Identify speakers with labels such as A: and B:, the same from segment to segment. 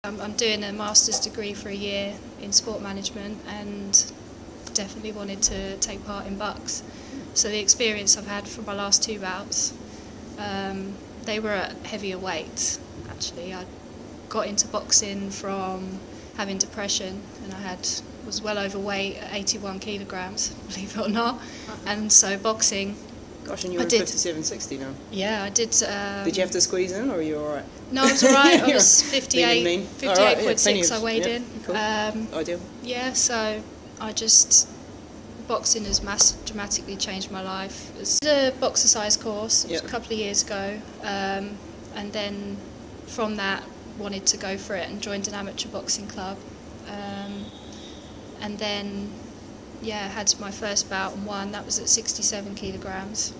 A: I'm doing a master's degree for a year in sport management and definitely wanted to take part in bucks. So the experience I've had from my last 2 bouts, they were at heavier weights actually. I got into boxing from having depression and was well overweight at 81 kilograms, believe it or not. And so boxing...
B: Gosh, and you're 57, 60 now?
A: Yeah, I did.
B: Did you have to squeeze in, or are you all right?
A: No, I was all right. I was 58.6 I weighed in.
B: Cool. Ideal.
A: Yeah, so boxing has dramatically changed my life. I did a boxercise course a couple of years ago, and then from that wanted to go for it and joined an amateur boxing club. And then had my first bout and won. That was at 67 kilograms,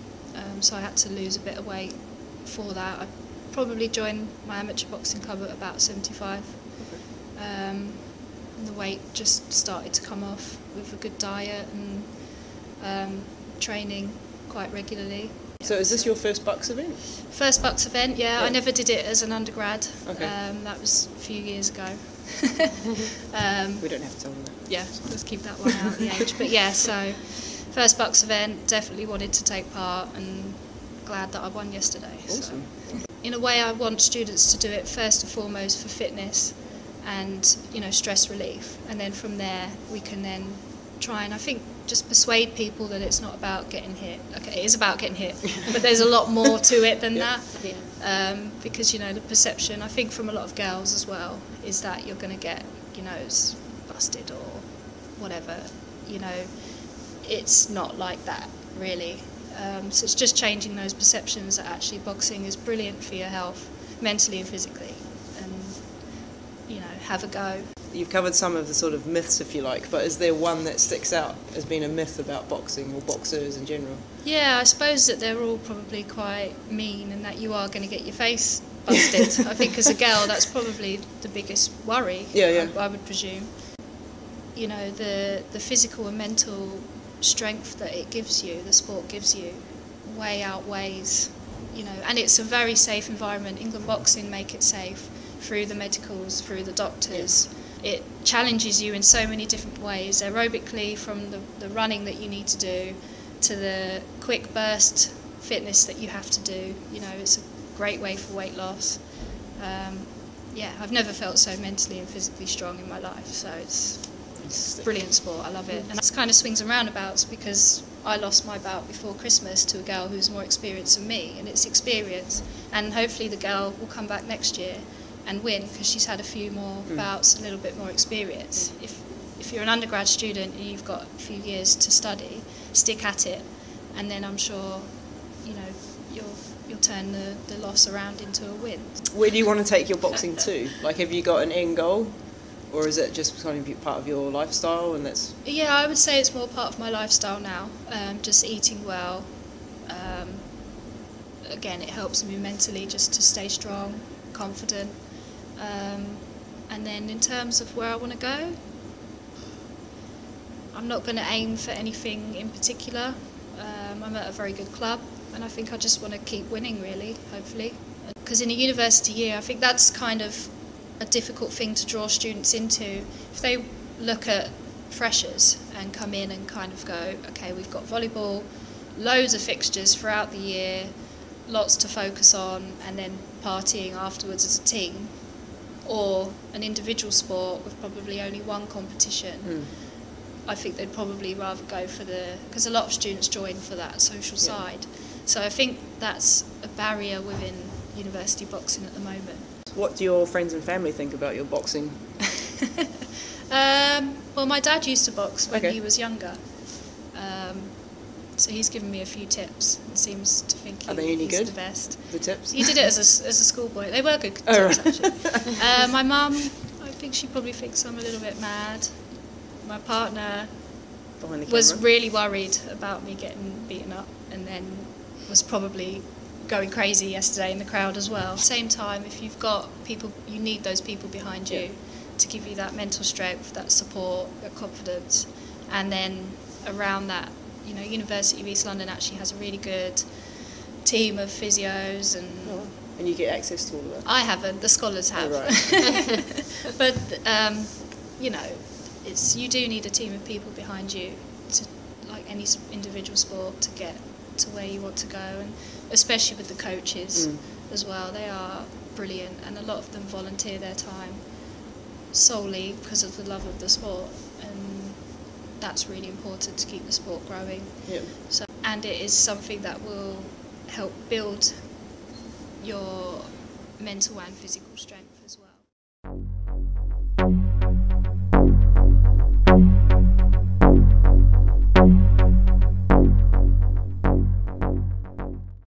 A: so I had to lose a bit of weight for that. I probably joined my amateur boxing club at about 75. And the weight just started to come off with a good diet and training quite regularly.
B: So is this your first bucks event?
A: First bucks event, yeah. I never did it as an undergrad.
B: Okay.
A: That was a few years ago.
B: We don't have to tell them that.
A: Yeah, let's keep that one out of the age. But yeah, so first bucks event, definitely wanted to take part and glad that I won yesterday.
B: Awesome.
A: So, in a way, I want students to do it first and foremost for fitness and stress relief, and then from there we can then try and, I think, just persuade people that it's not about getting hit. Okay, it is about getting hit, but there's a lot more to it than that. Because the perception, I think, from a lot of girls as well, is that you're going to get your nose busted or whatever. It's not like that really. So it's just changing those perceptions that actually boxing is brilliant for your health, mentally and physically, and have a go.
B: You've covered some of the sort of myths, if you like, but is there one that sticks out as being a myth about boxing or boxers in general? Yeah,
A: I suppose that they're all probably quite mean and that you are going to get your face busted. I think as a girl that's probably the biggest worry, I would presume. The physical and mental strength that it gives you, the sport gives you, way outweighs, and it's a very safe environment. England Boxing make it safe through the medicals, through the doctors. It challenges you in so many different ways, aerobically, from the running that you need to do to the quick burst fitness that you have to do. It's a great way for weight loss. I've never felt so mentally and physically strong in my life, so it's a brilliant sport. I love it. And it's kind of swings and roundabouts because I lost my bout before Christmas to a girl who's more experienced than me, and it's experience, and hopefully the girl will come back next year and win because she's had a few more bouts, a little bit more experience. If you're an undergrad student and you've got a few years to study, stick at it, and then I'm sure you'll turn the loss around into a win.
B: Where do you want to take your boxing to? Like, have you got an end goal, or is it just kind of part of your lifestyle? And that's...
A: Yeah, I would say it's more part of my lifestyle now. Just eating well. Again, it helps me mentally just to stay strong, confident. And then in terms of where I want to go, I'm not going to aim for anything in particular. I'm at a very good club, and I think I just want to keep winning, really, hopefully. Because in a university year, I think that's kind of a difficult thing to draw students into. If they look at freshers and come in and kind of go, okay, we've got volleyball, loads of fixtures throughout the year, lots to focus on, and then partying afterwards as a team, or an individual sport with probably only one competition, I think they'd probably rather go for because a lot of students join for that social side. So I think that's a barrier within university boxing at the moment.
B: What do your friends and family think about your boxing?
A: Well, my dad used to box when he was younger. So he's given me a few tips and seems to think he's the best.
B: The tips?
A: He did it as a schoolboy. They were good tips, actually. My mum, I think she probably thinks I'm a little bit mad. My partner was really worried about me getting beaten up, and then was probably going crazy yesterday in the crowd as well. At the same time, if you've got people, you need those people behind you to give you that mental strength, that support, that confidence, and then around that, University of East London actually has a really good team of physios and
B: And you get access to all of that?
A: I haven't, the scholars have.
B: Oh, right.
A: But, you know, you do need a team of people behind you, to, like any individual sport, to get to where you want to go, and especially with the coaches as well. They are brilliant, and a lot of them volunteer their time solely because of the love of the sport, and that's really important to keep the sport growing.
B: Yep.
A: So, and it is something that will help build your mental and physical strength as well.